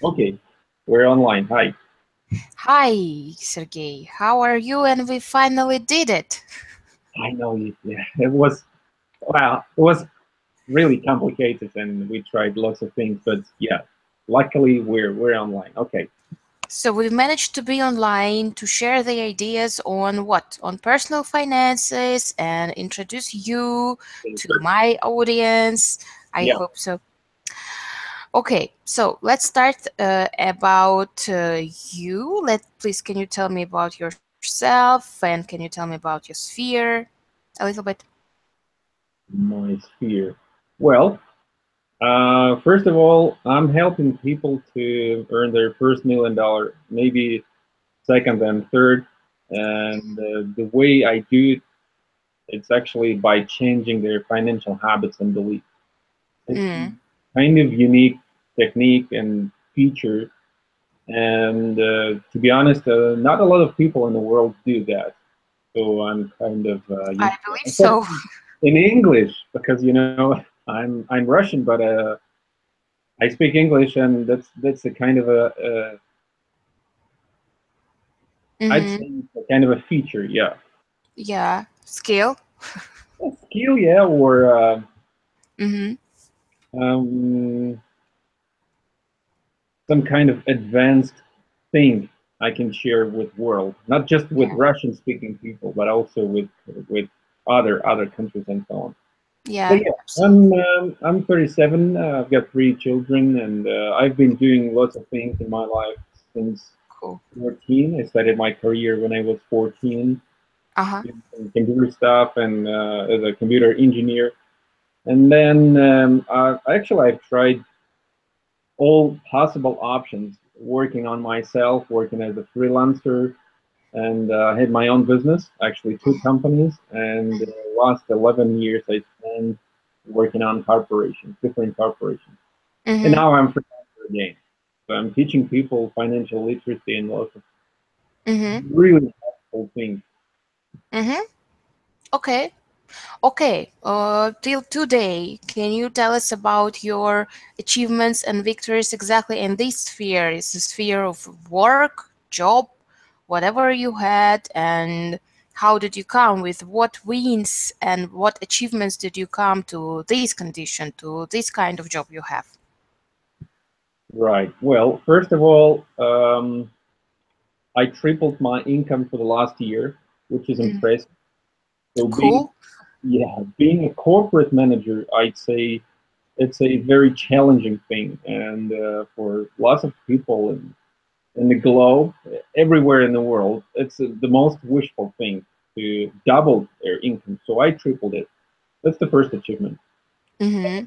Okay, we're online. Hi. Hi, Sergey. How are you? And we finally did it. I know you. Yeah, it was it was really complicated, and we tried lots of things, but yeah, luckily we're online. Okay. So we managed to be online to share the ideas on what? On personal finances and introduce you to my audience. I Yeah. hope so. Okay, so let's start about you. Please, can you tell me about yourself and can you tell me about your sphere a little bit? My sphere. Well, first of all, I'm helping people to earn their first $1 million, maybe second and third, and the way I do it, it's actually by changing their financial habits and beliefs. It's Mm. kind of unique technique and feature. And to be honest, not a lot of people in the world do that. So I'm kind of I used to believe it. so. In English, because I'm Russian, but I speak English, and that's a kind of I'd Mm-hmm. say it's a kind of a feature, yeah. Yeah, skill. A skill, yeah, or Mm-hmm. um, some kind of advanced thing I can share with world, not just with Yeah. Russian speaking people, but also with other countries and so on. But Yeah, yeah, absolutely. I'm 37. I've got 3 children, and I've been doing lots of things in my life since Cool. 14. I started my career when I was 14, Uh-huh. doing some computer stuff and as a computer engineer. And then actually I've tried all possible options, working on myself, working as a freelancer, and I had my own business, actually 2 companies, and last 11 years I spent working on corporations, different corporations. And Mm-hmm. now I'm freelancer again. So I'm teaching people financial literacy and lots of Mm-hmm. really helpful things. Mm-hmm. Okay. Okay. Till today, can you tell us about your achievements and victories exactly in this sphere? Is the sphere of work, job, whatever you had, and how did you come with what wins and what achievements did you come to this condition, to this kind of job you have? Right. Well, first of all, I tripled my income for the last year, which is Mm. impressive. So Cool. being a corporate manager, I'd say it's a very challenging thing, and for lots of people in the globe, everywhere in the world, it's the most wishful thing to double their income. So I tripled it. That's the first achievement. Mm-hmm.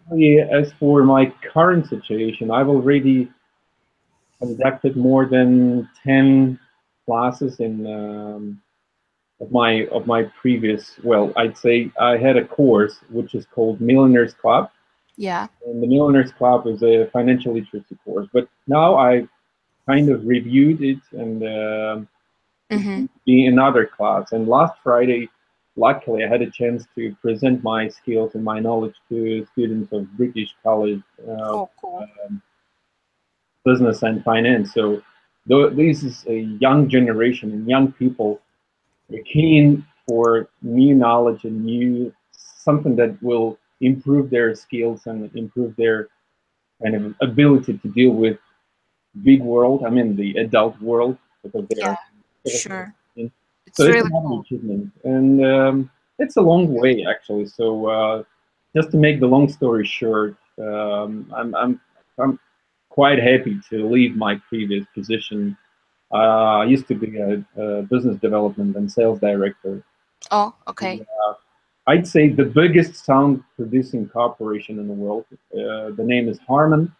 As for my current situation, I've already conducted more than 10 classes in of my previous. Well, I'd say I had a course which is called Millionaires Club, Yeah. and the Millionaires Club is a financial literacy course. But now I kind of reviewed it, and it's Mm-hmm. going to be another class. And last Friday, luckily, I had a chance to present my skills and my knowledge to students of British College Oh, cool. Business and Finance. So this is a young generation and young people are keen for new knowledge and new something that will improve their skills and improve their kind of ability to deal with big world. I mean, the adult world, because they are Yeah, sure. so It's it's really another cool. achievement, and it's a long way actually. So just to make the long story short, I'm quite happy to leave my previous position. I used to be a business development and sales director. Oh, okay. I'd say the biggest sound producing corporation in the world. The name is Harman,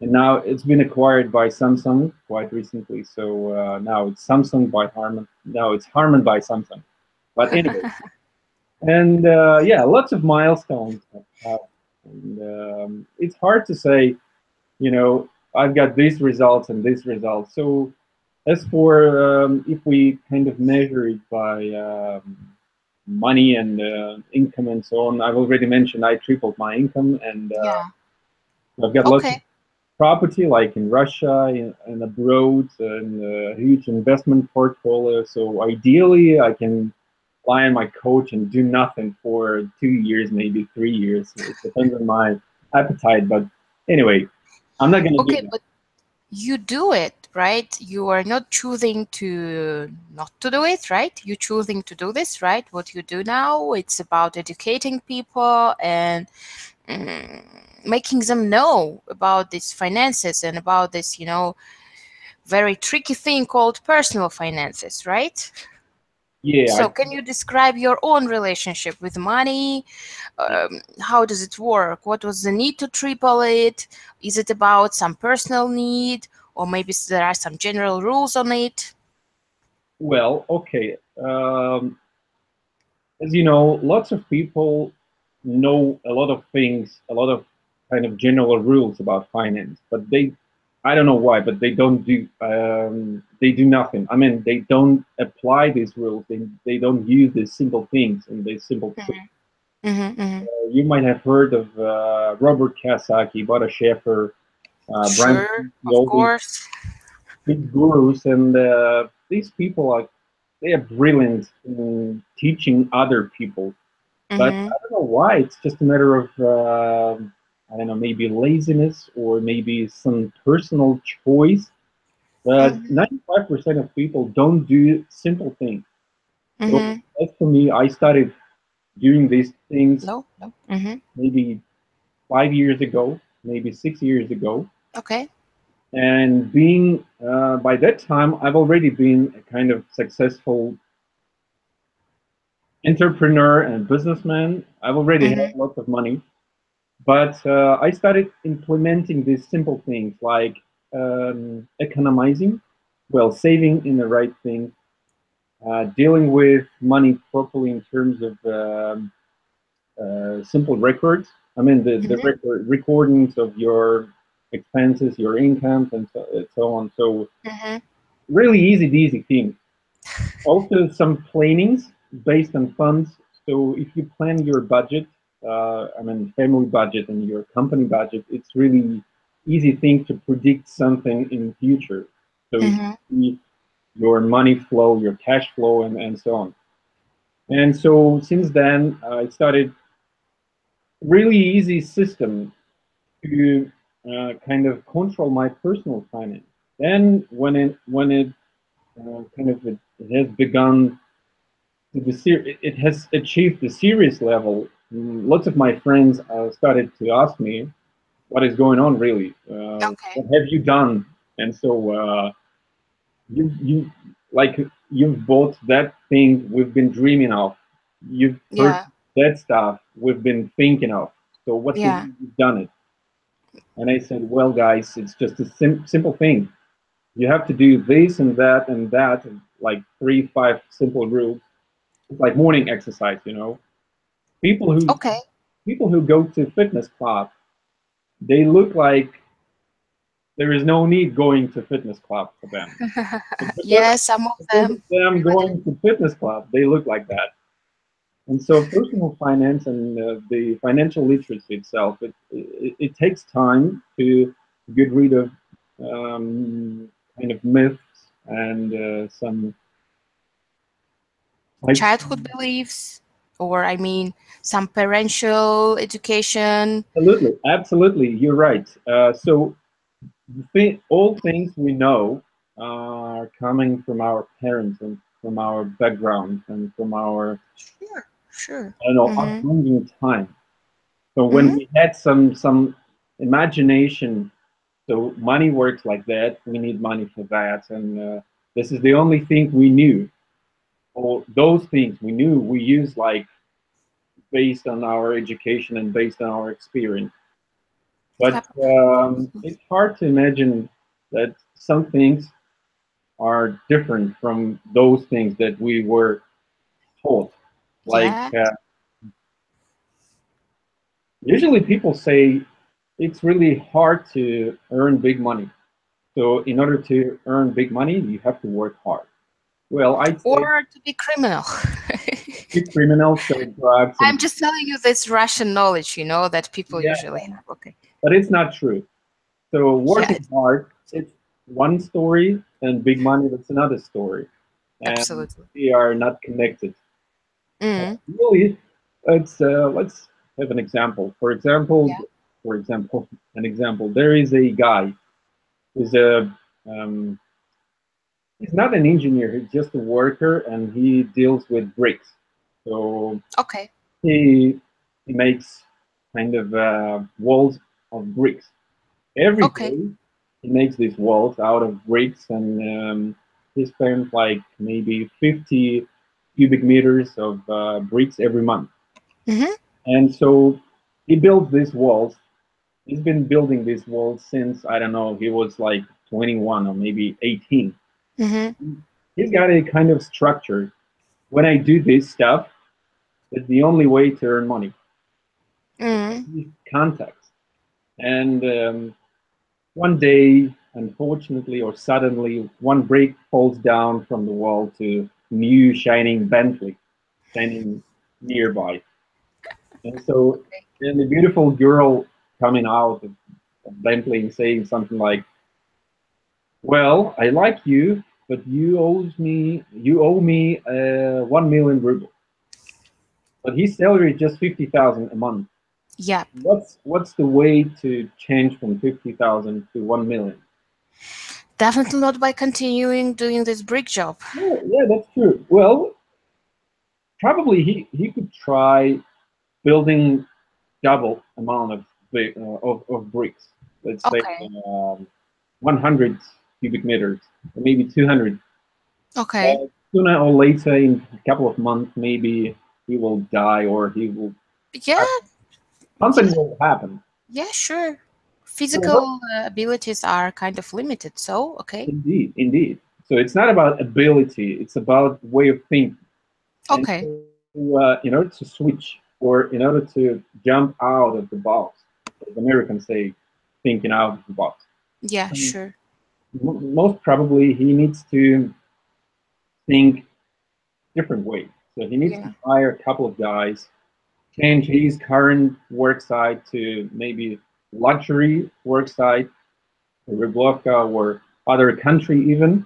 and now it's been acquired by Samsung quite recently. So now it's Samsung by Harman. Now it's Harman by Samsung. But anyway, and yeah, lots of milestones have passed. And it's hard to say, I've got these results and these results. So as for if we kind of measure it by money and income and so on, I've already mentioned I tripled my income, and Yeah. I've got lots of Okay. property, like in Russia and abroad, and a huge investment portfolio. So ideally, I can lie on my couch and do nothing for 2 years, maybe 3 years. It depends on my appetite. But anyway, I'm not gonna do Okay, that. but you do it, right? You are not choosing to not to do it, right? You're choosing to do this, right? What you do now, it's about educating people and making them know about these finances and about this, very tricky thing called personal finances, right? Yeah, So, can you describe your own relationship with money? How does it work? What was the need to triple it? Is it about some personal need, or maybe there are some general rules on it? well, okay. As you know, lots of people know a lot of things, a lot of kind of general rules about finance, but I don't know why, but they do nothing. I mean, they don't apply these rules. They don't use these simple things and these simple tools. Mm-hmm, mm-hmm. You might have heard of Robert Kiyosaki, Bodo Schäfer, Brian Sure, Tracy, of all these course. big gurus, and these people they are brilliant in teaching other people. But Mm-hmm, I don't know why. It's just a matter of I don't know, maybe laziness or maybe some personal choice. But mm-hmm, 95% of people don't do simple things. So mm-hmm. as for me, I started doing these things No, no. Mm-hmm. maybe 5 years ago, maybe 6 years ago. Okay. And being by that time, I've already been a kind of successful entrepreneur and businessman. I've already had Mm-hmm, lots of money. But I started implementing these simple things like economizing, well, saving in the right thing, dealing with money properly in terms of simple records. I mean, the mm-hmm, recordings of your expenses, your incomes, and so on. So mm-hmm. really easy, easy things. Also, some plannings based on funds. So if you plan your budget, I mean family budget and your company budget, it's really easy thing to predict something in the future. So if Mm-hmm. you see your money flow, your cash flow, and so on. And so since then, I started really easy system to kind of control my personal finance. Then when it kind of it has begun it has achieved the serious level. Lots of my friends started to ask me, "What is going on, really? Okay. What have you done?" And so you like you've bought that thing we've been dreaming of. You've Yeah, purchased that stuff we've been thinking of. So what do you yeah. mean you've done it? And I said, "Well, guys, it's just a simple thing. You have to do this and that, and like 3, 5 simple rules. It's like morning exercise, you know." People who Okay. people who go to fitness club, they look like there is no need going to fitness club for them. But Yeah, some of because of them. them Agree with it. going to fitness club, they look like that. And so personal finance and the financial literacy itself, it takes time to get rid of kind of myths and some like Childhood beliefs, or I mean, some parental education. absolutely, absolutely, you're right. So all things we know are coming from our parents and from our background and from our Sure, sure. I don't know Mm-hmm. upbringing time. So when Mm-hmm. we had some imagination, so money works like that. We need money for that, and this is the only thing we knew. Or those things we knew we use like based on our education and based on our experience. But it's hard to imagine that some things are different from those things that we were taught. Like Yeah. usually people say it's really hard to earn big money. So in order to earn big money, you have to work hard. Well, I'd say Or to be criminal. big criminals sell drugs and I'm just telling you this Russian knowledge, that people yeah, usually have. Okay. but it's not true. So Yeah, working hard, it's one story, and big money, that's another story. And absolutely. they are not connected. Mm, Really, let's have an example. yeah. For example, an example. There is a guy who's a um, he's not an engineer. He's just a worker, and he deals with bricks. So Okay. he he makes kind of walls of bricks. Every Okay. day he makes these walls out of bricks, and he spends like maybe 50 cubic meters of bricks every month. Mm-hmm. And so he builds these walls. He's been building these walls since, I don't know, he was like 21 or maybe 18. Mm-hmm. He's got a kind of structure. When I do this stuff, it's the only way to earn money. Mm, These contacts. And one day, unfortunately or suddenly, one brick falls down from the wall to new shining Bentley standing nearby. And so, and the beautiful girl coming out of Bentley and saying something like, "Well, I like you, but you owe me 1 million rubles. But his salary is just 50,000 a month. yeah. What's the way to change from 50,000 to 1 million?" Definitely not by continuing doing this brick job. Yeah, yeah, that's true. Well, probably he could try building double amount of of bricks. Let's say Okay. 100 cubic meters, or maybe 200. Okay. Sooner or later, in a couple of months, maybe he will die, or he will Yeah. something Yeah. will happen. Yeah. Sure. So what? Physical abilities are kind of limited. So okay. Indeed, indeed. So it's not about ability; it's about way of thinking. And Okay. to, in order to switch, or in order to jump out of the box, as Americans say, thinking out of the box. Yeah. um, Sure. Most probably, he needs to think different way. So he needs to Yeah. hire a couple of guys, change his current work site to maybe luxury work site, Reblovka or other country even.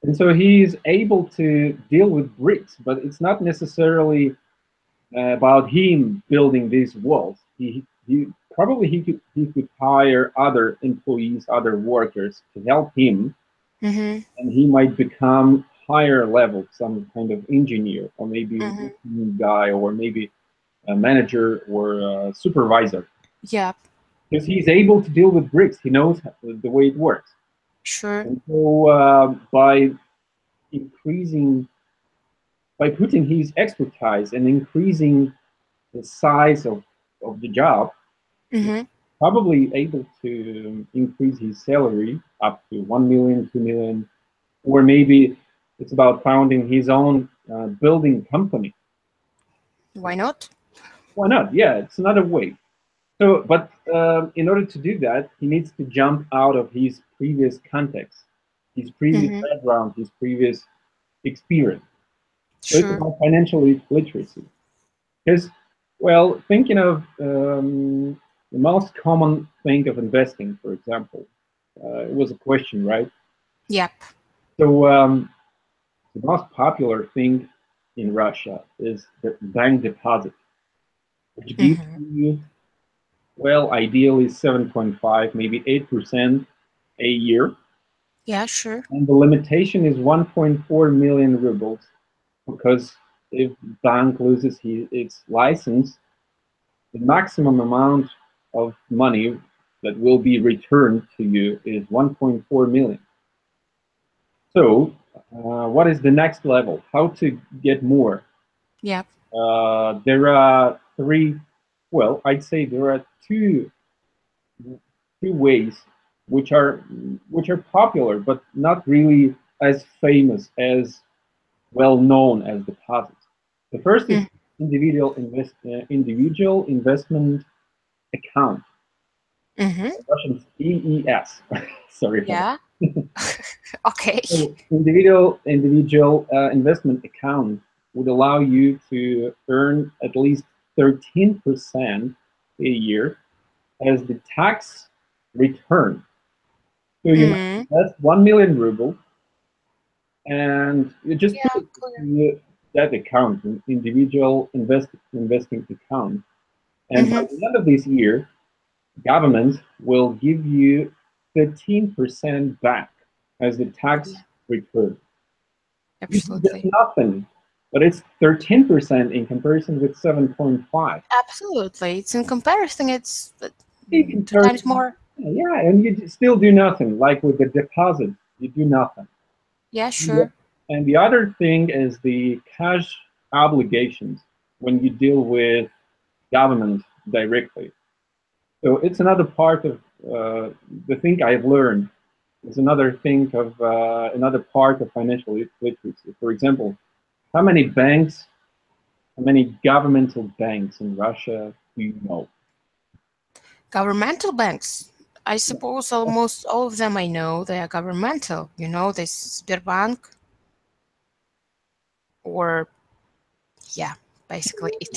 And so he's able to deal with bricks, but it's not necessarily about him building these walls. He probably he could hire other employees, other workers to help him, Mm-hmm. and he might become higher level, some kind of engineer, or maybe Mm-hmm. guy, or maybe a manager or a supervisor, Yeah. because he's able to deal with bricks. He knows the way it works. Sure. And so by increasing, by putting his expertise and increasing the size of the job, Mm-hmm. probably able to increase his salary up to 1 million, 2 million, or maybe it's about founding his own building company. Why not? Why not? Yeah, it's another way. So, but in order to do that, he needs to jump out of his previous context, his previous Mm-hmm. background, his previous experience. So it's Sure. about financial literacy. Because, well, thinking of the most common thing of investing, for example, it was a question, right? Yep. So the most popular thing in Russia is the bank deposit, which gives Mm-hmm. you, well, ideally 7.5, maybe 8% a year. Yeah. Sure. And the limitation is 1.4 million rubles, because if bank loses its license, the maximum amount of money that will be returned to you is 1.4 million. So, what is the next level? How to get more? Yep. There are three, well, I'd say there are two ways which are popular, but not really as famous, as well known as deposits. The first is individual investment account, Mm-hmm. Russian EES. Sorry for that. Yeah. Okay. So individual investment account would allow you to earn at least 13% a year as the tax. return. So you might Mm. invest 1 million rubles, and you just put Yeah, it clear. into that account, an individual investing account. And by Mm-hmm. the end of this year, government will give you 13% back as the tax Yeah, return. You get absolutely. nothing, but it's 13% in comparison with 7.5. Absolutely. It's in comparison, it's In two times comparison, more. yeah, and you still do nothing. Like with the deposit, you do nothing. Yeah, Yeah. sure. And the other thing is the cash obligations when you deal with government directly. So it's another part of the thing I've learned. It's another thing of another part of financial literacy. For example, how many banks, how many governmental banks in Russia do you know? Governmental banks. I suppose almost all of them I know they are governmental. You know, this Sberbank or yeah, basically it.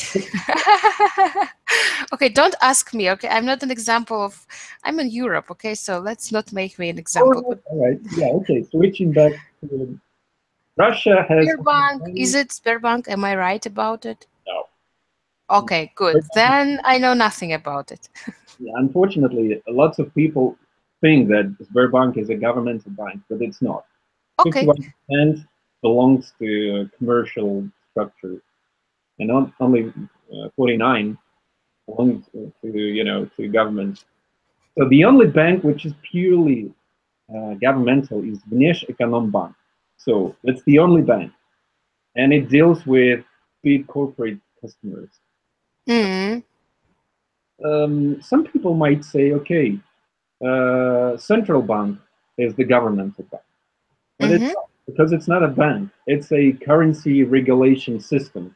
Okay, don't ask me. Okay, I'm not an example of. I'm in Europe. Okay, so let's not make me an example. But All right. Yeah. Okay. Switching back to Russia has Sberbank, is many. it Sberbank? Am I right about it? No. Okay, good. Then I know nothing about it. Yeah, unfortunately, lots of people think that Sberbank is a governmental bank, but it's not. Okay, 51% belongs to a commercial structure, and only 49 belongs to government. So the only bank which is purely governmental is Bank. So it's the only bank, and it deals with big corporate customers. mm, Some people might say, okay, central bank is the governmental bank, but it's mm-hmm, not, because it's not a bank. It's a currency regulation system,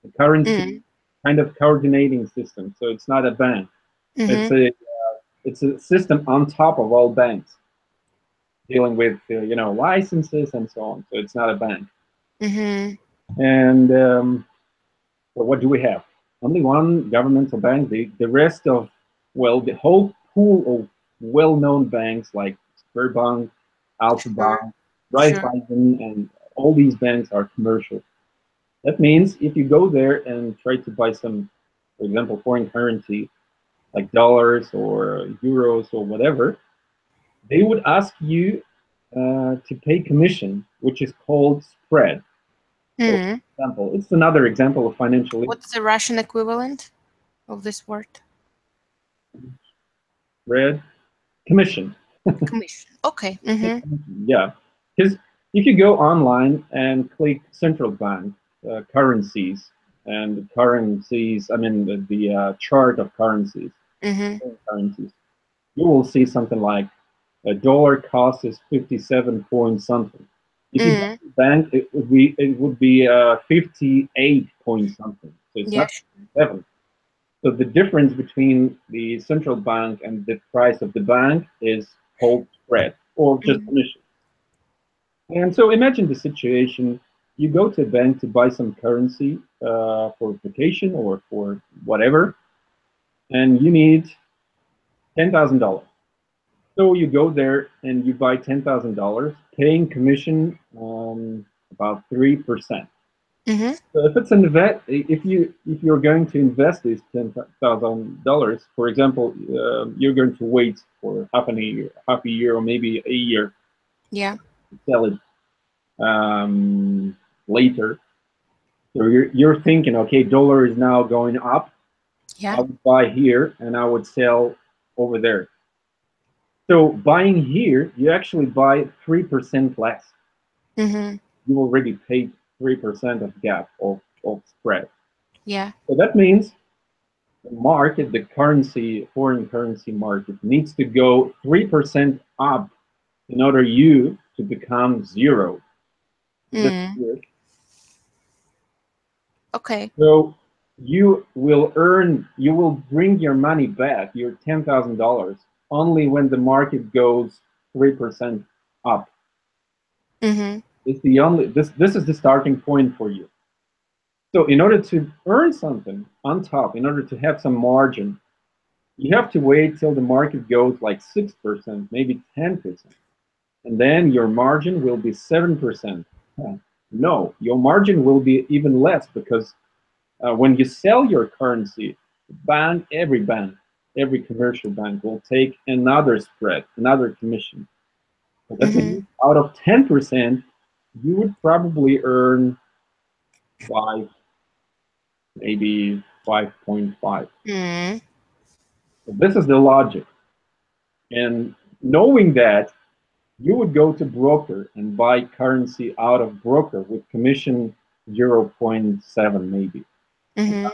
a currency mm, kind of coordinating system. So it's not a bank. It's mm-hmm, a system on top of all banks dealing with licenses and so on. So it's not a bank. mm-hmm. And well, what do we have? Only one governmental bank. The rest of, well, the whole pool of well-known banks like Sberbank, Alpha Sure, Bank, sure. Raiffeisen, and all these banks are commercial. That means if you go there and try to buy some, for example, foreign currency like dollars or euros or whatever, they would ask you to pay commission, which is called spread. So, Mm. for example, it's another example of financial What's the Russian equivalent of this word? spread commission. Commission. Okay. Mm-hmm. Yeah, because if you go online and click central bank currencies and currencies, I mean the chart of Mm-hmm. currencies, you will see something like a dollar cost is 57 point something. If you go Mm. to the bank, it would be 58 point something. So it's not Yes. 7. So the difference between the central bank and the price of the bank is called spread or just Mm. commission. And so imagine the situation: you go to a bank to buy some currency for vacation or for whatever, and you need $10,000. So you go there and you buy $10,000, paying commission about 3%. Mm-hmm. So if it's an invest, if you're going to invest these $10,000, for example, you're going to wait for half a year, or maybe a year Yeah. to sell it later. So you're thinking, okay, dollar is now going up. Yeah. I would buy here and I would sell over there. So buying here, you actually buy 3% less. Mm-hmm. You already paid 3% of gap of spread. Yeah. So that means the market, the currency, foreign currency market, needs to go 3% up in order you to become zero. This Mm. year. Okay. So you will bring your money back, your $10,000, only when the market goes 3% up. Mm-hmm. It's the only this is the starting point for you. So in order to earn something on top, in order to have some margin, You have to wait till the market goes like 6%, maybe 10%, and then your margin will be 7%. No, your margin will be even less because when you sell your currency, every commercial bank will take another spread, another commission. So that Mm-hmm. means out of 10%, you would probably earn 5, maybe 5.5. Mm-hmm. So this is the logic. And knowing that, you would go to broker and buy currency out of broker with commission zero point 0.7 maybe, Mm-hmm.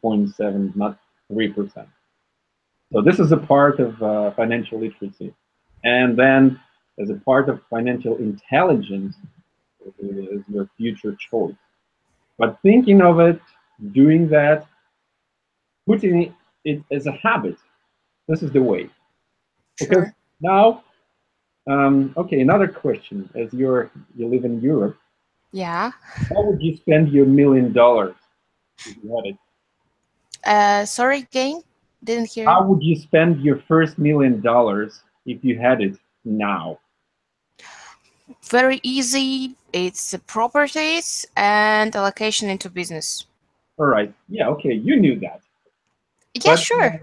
2.7, not 3%. So this is a part of financial literacy. And then as a part of financial intelligence is your future choice. But thinking of it, doing that, putting it as a habit, this is the way. Because Sure. now, okay, another question. As you live in Europe, Yeah. how would you spend your $1 million if you had it? Sorry again. Didn't hear. How would you spend your first $1 million if you had it now? Very easy. It's properties and allocation into business. All right, yeah, okay, you knew that. Yeah, But sure.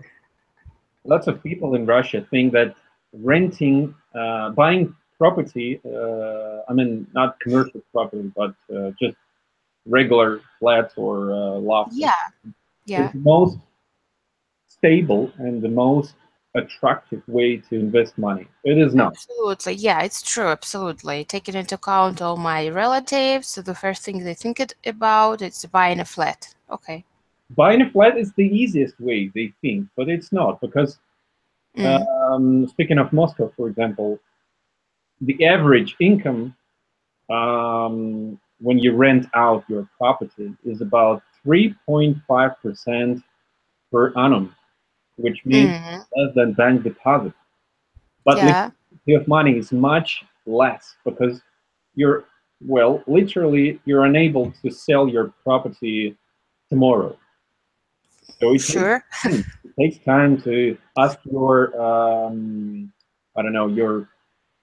lots of people in Russia think that buying property, I mean, not commercial property, but just regular flats or lofts, Yeah. is Yeah. the most stable and the most attractive way to invest money. It is not. Absolutely. Yeah, it's true. Absolutely. Taking into account all my relatives, so the first thing they think about is buying a flat. Okay. Buying a flat is the easiest way, they think, but it's not because Mm. speaking of Moscow, for example, the average income when you rent out your property is about 3.5% per annum, which means Mm. less than bank deposit. But Yeah. liquidity of money is much less because you're, well, literally, you're unable to sell your property tomorrow. So it takes Sure. time. It takes time to ask your, I don't know, your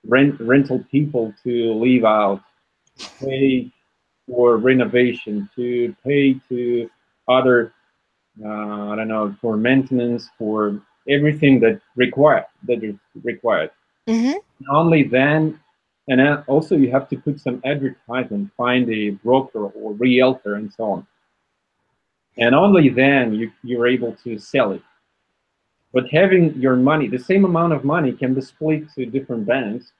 rental people to leave out, to pay for renovation, to pay to other, I don't know, for maintenance, for everything that is required. Mm-hmm. Only then, and then also you have to put some advertisement, find a broker or realtor and so on. And only then you're able to sell it. But having your money, the same amount of money can be split to different banks,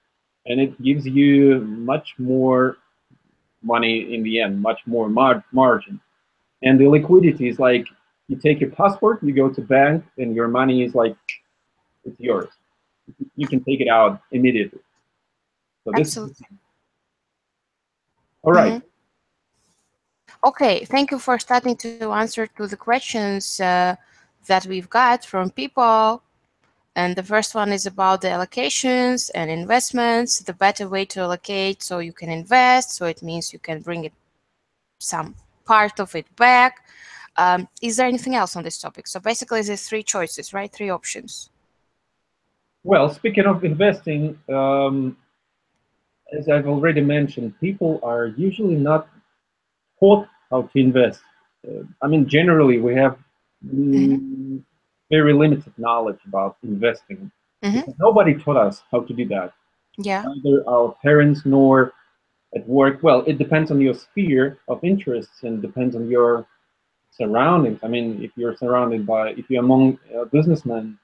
and it gives you much more money in the end, much more margin. And the liquidity is like you take your passport, you go to bank, and your money is like it's yours. You can take it out immediately. So this is Absolutely. all right. Mm-hmm. Okay. Thank you for starting to answer to the questions that we've got from people. And the first one is about the allocations and investments, the better way to allocate so you can invest. So it means you can bring it some part of it back. Is there anything else on this topic? So basically, there's three choices, right? Three options. Well, speaking of investing, as I've already mentioned, people are usually not taught how to invest. I mean, generally, we have Mm-hmm. mm, very limited knowledge about investing Mm-hmm. because nobody taught us how to do that. Yeah. Neither our parents nor at work. Well, it depends on your sphere of interests and depends on your surroundings. I mean, if you're among businessmen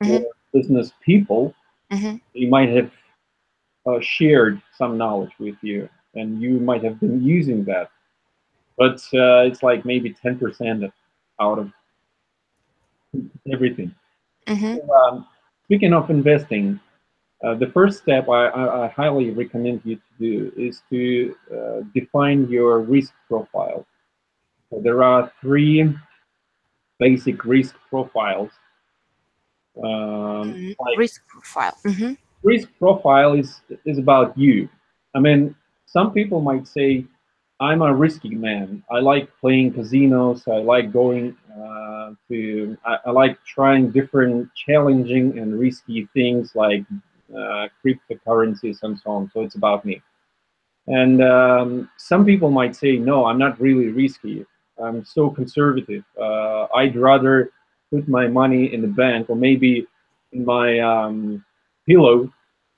or Mm-hmm. business people, Mm-hmm. they might have shared some knowledge with you, and you might have been using that. But it's like maybe 10% out of everything. Mm-hmm. Speaking of investing, the first step I highly recommend you to do is to define your risk profile. So there are three basic risk profiles. Mm-hmm. Like Risk profile. Mm-hmm. risk profile is about you. I mean, some people might say I'm a risky man. I like playing casinos. I like going I like trying different challenging and risky things like cryptocurrencies and so on. So it's about me. And some people might say, no, I'm not really risky. I'm so conservative. I'd rather put my money in the bank or maybe in my pillow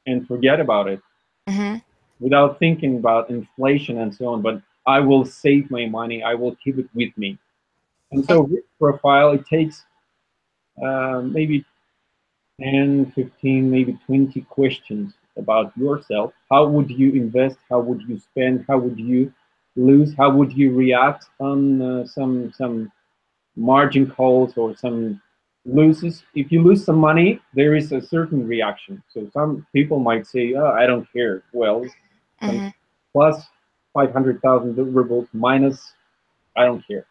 and forget about it Mm-hmm. without thinking about inflation and so on. But I will save my money. I will keep it with me. And so risk profile, it takes maybe 10, 15, maybe 20 questions about yourself. How would you invest? How would you spend? How would you lose? How would you react on some margin calls or some loses? If you lose some money, there is a certain reaction. So some people might say, "Oh, I don't care." Well, some Mm-hmm. plus 500,000 rubles minus, I don't care.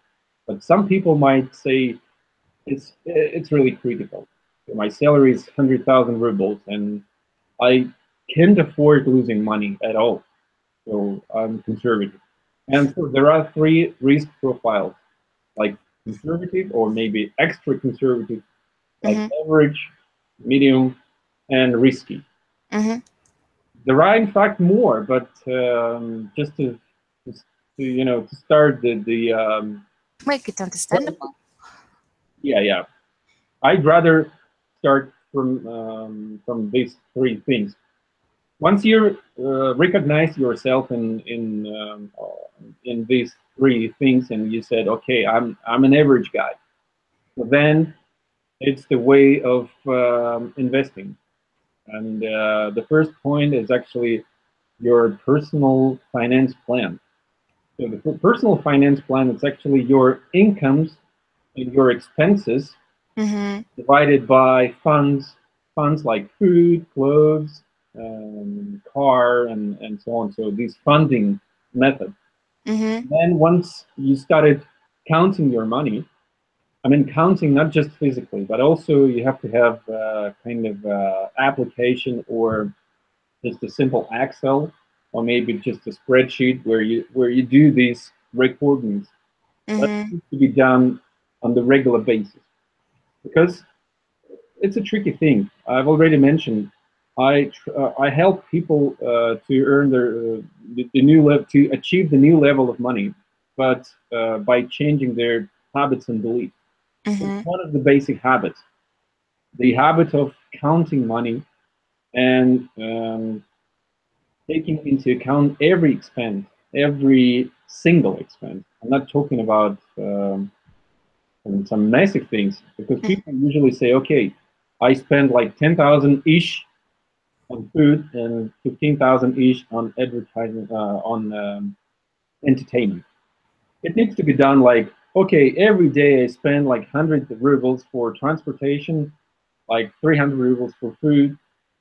But some people might say it's really critical. My salary is 100,000 rubles, and I can't afford losing money at all. So I'm conservative. And so there are three risk profiles, like conservative or maybe extra conservative, like Mm-hmm. average, medium, and risky. Mm-hmm. There are in fact more, but just to to start the Make it understandable. yeah, yeah, I'd rather start from these three things. Once you recognize yourself in these three things, and you said, okay, I'm an average guy. So then it's the way of investing. And the first point is actually your personal finance plan. So the personal finance plan is actually your incomes and your expenses Mm-hmm. divided by funds like food, clothes, car, and so on. So this funding method. Mm-hmm. Then once you started counting your money, I mean counting not just physically, but also you have to have kind of application or just a simple Excel or maybe just a spreadsheet where you do these recordings. That Mm-hmm. needs to be done on the regular basis because it's a tricky thing. I've already mentioned. I help people to earn the new level to achieve the new level of money, but by changing their habits and beliefs. So Mm-hmm. one of the basic habits, the habit of counting money and taking into account every expense, every single expense. I'm not talking about some massive things because people usually say, okay, I spend like 10,000 ish on food and 15,000 each on advertising on entertainment. It needs to be done like okay, every day I spend like 100 rubles for transportation, like 300 rubles for food,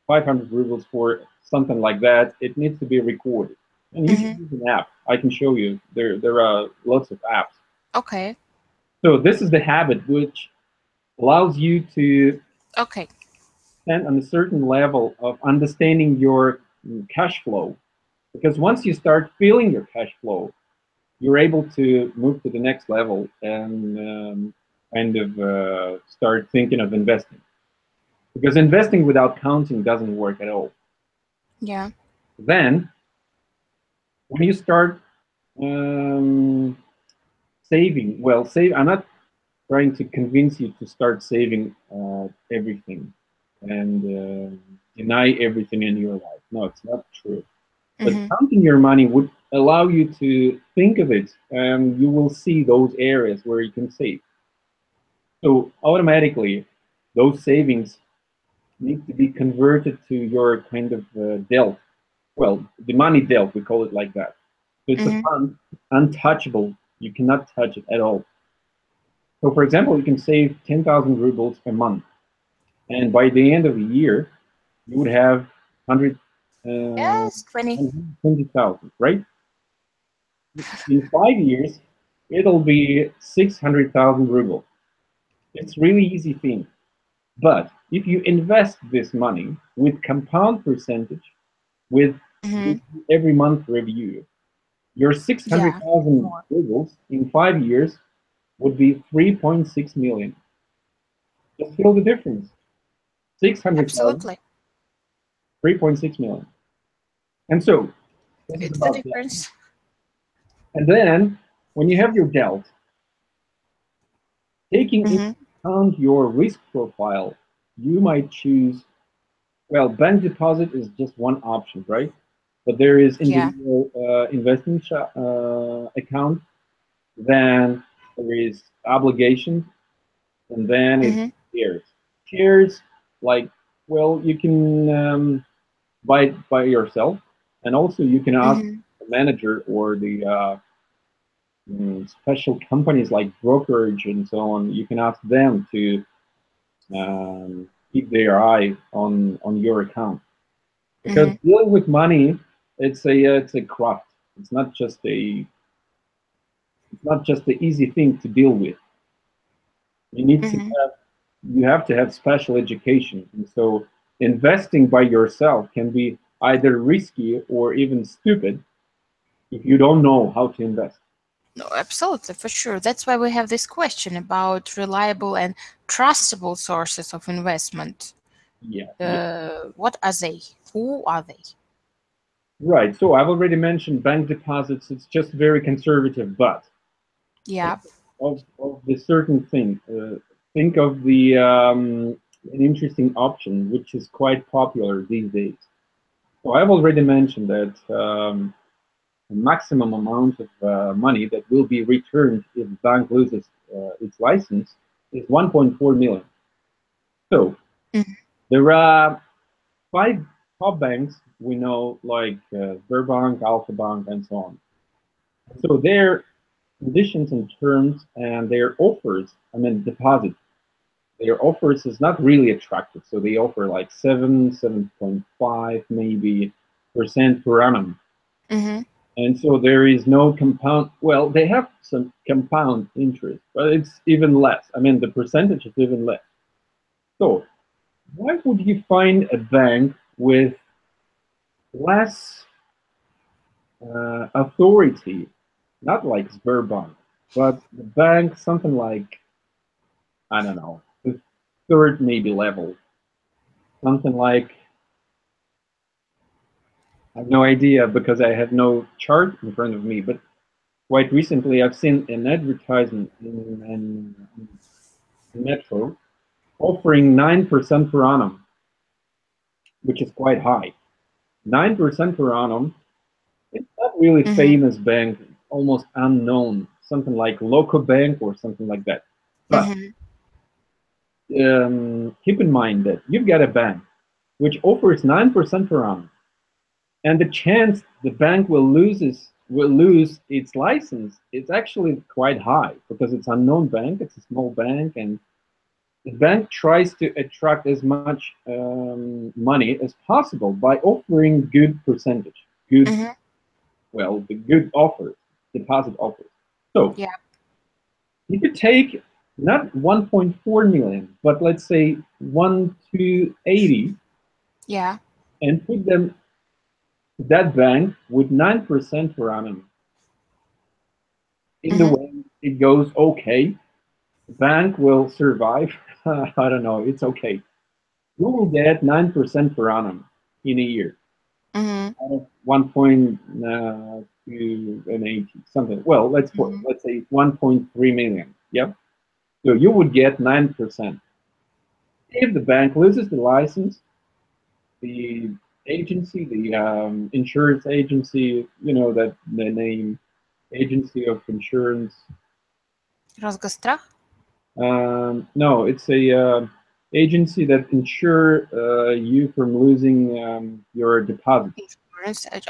500 rubles for something like that. It needs to be recorded, and you Mm-hmm. should use an app. I can show you. There are lots of apps. Okay. So this is the habit which allows you to Okay. stand on a certain level of understanding your cash flow. Because once you start feeling your cash flow, you're able to move to the next level and kind of start thinking of investing. Because investing without counting doesn't work at all. Yeah. Then, when you start um, saving, well, save. I'm not trying to convince you to start saving everything and deny everything in your life. No, it's not true. But Mm-hmm. counting your money would allow you to think of it, and you will see those areas where you can save. So automatically, those savings need to be converted to your kind of debt. Well, the money debt, we call it like that. So it's a Mm-hmm. fund, untouchable. You cannot touch it at all. So, for example, you can save 10,000 rubles a month, and by the end of the year, you would have 100, uh, Yes, 20. 120,000, right? In 5 years, it'll be 600,000 rubles. It's really easy thing. But if you invest this money with compound percentage, with Mm-hmm. every month review, Your Yeah. 600,000 More. rubles in 5 years would be 3.6 million. Just feel the difference. 600,000, Absolutely. 3.6 million. And so this is It's the about that. difference. And then when you have your debt, taking into Mm-hmm. account your risk profile, you might choose, well, bank deposit is just one option, right? But there is Yeah. individual investment account, then there is obligation, and then it's Mm-hmm. shares. Shares, like, well, you can buy it by yourself, and also you can ask Mm-hmm. the manager or the special companies like brokerage and so on. You can ask them to keep their eye on your account, because Mm-hmm. dealing with money, it's a craft. It's not just a it's not just the easy thing to deal with. You need to Mm-hmm. you have to have special education. And so investing by yourself can be either risky or even stupid if you don't know how to invest. No, absolutely, for sure. That's why we have this question about reliable and trustable sources of investment. Yeah, yeah. What are they? Who are they? Right. So I've already mentioned bank deposits. It's just very conservative, but Yeah. of the certain thing, think of the an interesting option which is quite popular these days. So I've already mentioned that the maximum amount of money that will be returned if the bank loses its license is 1.4 million. So Mm-hmm. there are five top banks we know, like Sberbank, Alpha Bank, and so on. So their conditions and terms and their offers, I mean deposit, their offers is not really attractive. So they offer like 7.5 maybe percent per annum. Mm-hmm. And so there is no compound. Well, they have some compound interest, but it's even less. I mean, the percentage is even less. So why would you find a bank with less authority, not like Sberbank, but the bank something like, I don't know, the third maybe level, something like, I have no idea because I have no chart in front of me, but quite recently I've seen an advertisement in Metro offering 9% per annum, which is quite high. 9% per annum, it's not really Mm-hmm. famous bank, almost unknown, something like Local Bank or something like that. But Mm-hmm. keep in mind that you've got a bank which offers 9% per annum, and the chance the bank will lose its license is actually quite high because it's an unknown bank, it's a small bank, and the bank tries to attract as much money as possible by offering good percentage, good, Mm-hmm. well, the good offers, deposit offers. So Yeah. if you take not 1.4 million, but let's say 1 to 80, Yeah. and put them to that bank with 9% per annum, in the Mm-hmm. way it goes okay, the bank will survive. I don't know, it's okay. You will get 9% per annum in a year Mm-hmm. out of 1.2 and 80 something. Well, Mm-hmm. let's say 1.3 million. Yep. So you would get 9%. If the bank loses the license, the agency, the insurance agency, you know that the name, agency of insurance. Росгострах? No, it's a agency that insure you from losing your deposit. Insurance. I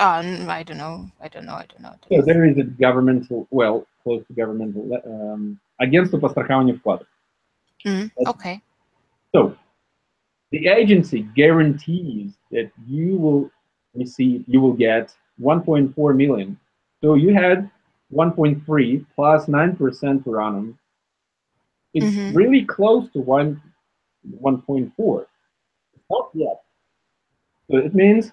don't know. I don't know. I don't know. I don't So know. there is a governmental, well, close to governmental, агентство по страхованию вкладов. Mm, okay. So the agency guarantees that you will get 1.4 million. So you had 1.3 plus 9% per annum. It's Mm-hmm. really close to 1.4. Not yet. So it means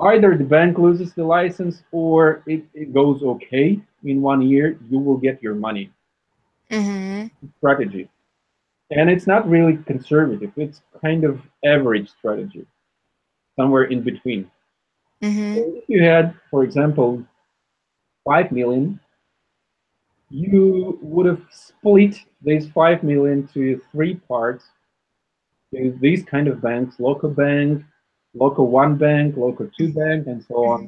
Either the bank loses the license or it goes okay in 1 year, you will get your money. Mm-hmm. Strategy. And it's not really conservative, it's kind of average strategy, somewhere in between. Mm-hmm. So if you had, for example, 5 million, you would have split these 5 million to three parts to these kind of banks: local bank, local one bank, local two bank, and so on.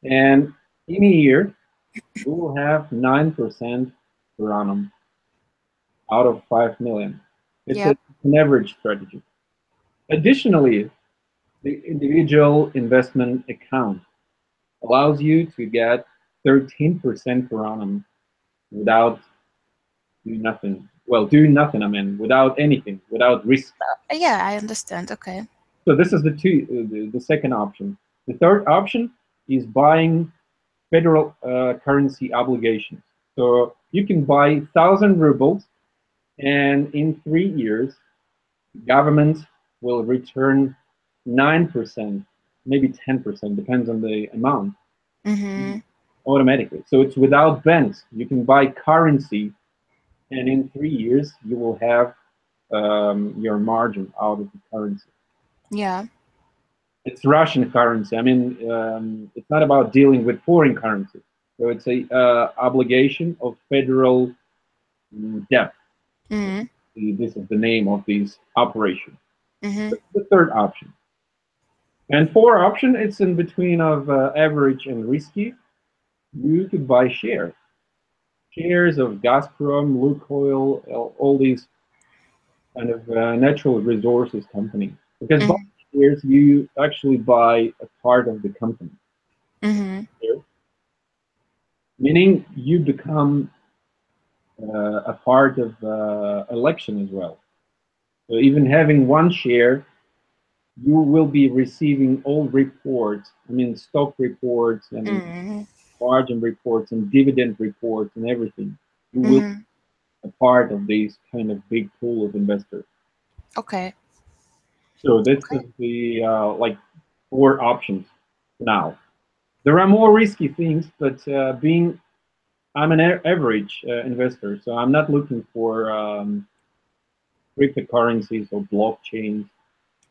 Mm-hmm. And in a year, you will have 9% per annum out of 5 million. Yep. It's an average strategy. Additionally, the individual investment account allows you to get 13% per annum without doing nothing. Well, doing nothing, I mean, without anything, without risk. Yeah, I understand. Okay. So this is the second option. The third option is buying federal currency obligations. So you can buy 1,000 rubles, and in 3 years, government will return 9%, maybe 10%, depends on the amount, Mm-hmm. automatically. So it's without banks. You can buy currency, and in 3 years, you will have your margin out of the currency. Yeah. It's Russian currency. I mean, it's not about dealing with foreign currency. So it's a obligation of federal debt. Mm-hmm. This is the name of this operation. Mm-hmm. The third option. And fourth option, it's in between of average and risky. You could buy shares of Gazprom, Lukoil, all these kind of natural resources companies. Because buying Mm-hmm. shares, you actually buy a part of the company, Mm-hmm. meaning you become a part of election as well. So even having one share, you will be receiving all reports. I mean, stock reports and Mm-hmm. margin reports and dividend reports and everything. You will Mm-hmm. be a part of these kind of big pool of investors. Okay. So this is Okay. the like four options now. There are more risky things, but being I'm an average investor, so I'm not looking for cryptocurrencies or blockchains.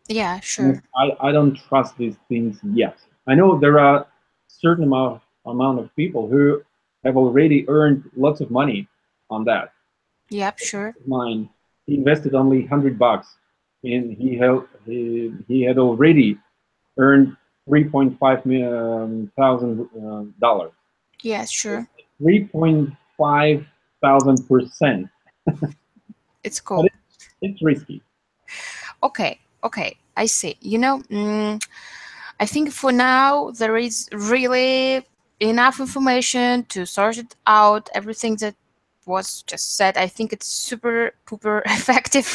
Yeah, sure. I don't trust these things yet. I know there are certain amount of people who have already earned lots of money on that. Yep, sure. Mine, he invested only $100, and he had already earned 3.5 thousand dollars. Yeah, sure. 3.5 thousand %. It's But cool. it's risky. Okay. Okay. I see. I think for now there is really enough information to sort it out. Everything that was just said, I think it's super pooper effective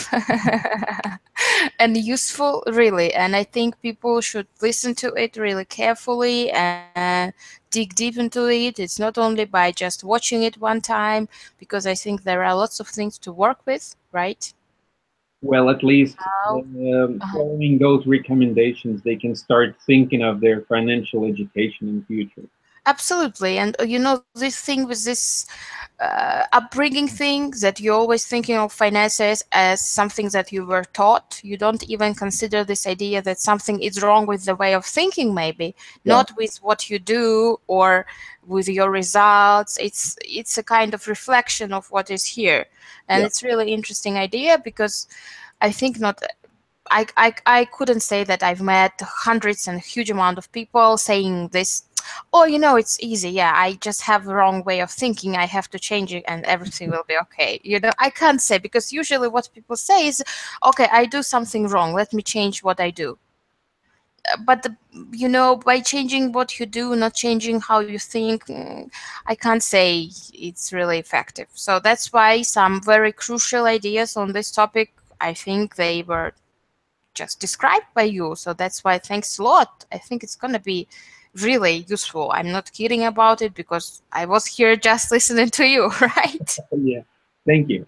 and useful, really. And I think people should listen to it really carefully and dig deep into it. It's not only by just watching it one time, because I think there are lots of things to work with, right? Well, at least How? following those recommendations, they can start thinking of their financial education in future. Absolutely. And this thing with this upbringing thing that you're always thinking of finances as something that you were taught. You don't even consider this idea that something is wrong with the way of thinking, maybe, Yeah, not with what you do or with your results. It's a kind of reflection of what is here. And yeah. it's really interesting idea because I think not I couldn't say that I've met hundreds and huge amount of people saying this. Oh, it's easy. Yeah, I just have a wrong way of thinking. I have to change it, and everything will be okay. I can't say because usually what people say is, "Okay, I do something wrong. Let me change what I do." But by changing what you do, not changing how you think, I can't say it's really effective. So that's why some very crucial ideas on this topic, I think they were just described by you. So that's why thanks a lot. I think it's going to be really useful. I'm not kidding about it because I was here just listening to you, right? Yeah. Thank you.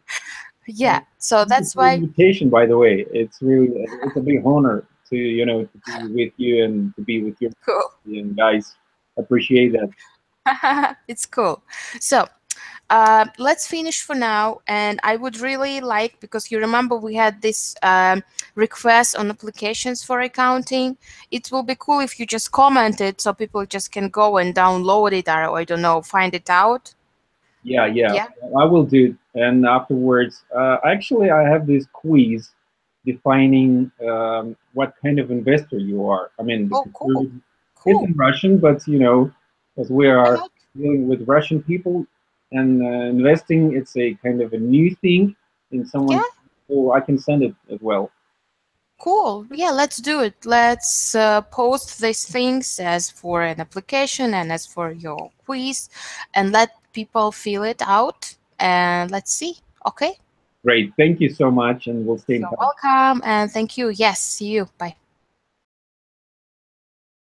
Yeah. And So thank you that's for the why. invitation, by the way. It's a big honor to to be with you and to be with your Cool. and guys. Appreciate that. It's cool. So let's finish for now. And I would really like, because you remember we had this request on applications for accounting. It will be cool if you just comment it so people just can go and download it, or I don't know, find it out. Yeah, yeah, Yeah. I will do it. And afterwards, actually, I have this quiz defining what kind of investor you are. I mean, Oh, because cool. it's Cool. in Russian, but as we I are like. dealing with Russian people and investing, it's a kind of a new thing in Yeah. someone. So I can send it as well. Cool. Yeah, let's do it. Let's post these things as for an application and as for your quiz, and let people fill it out. And let's see. Okay. Great. Thank you so much, and we'll stay in You're touch. welcome. And thank you. Yes. See you. Bye.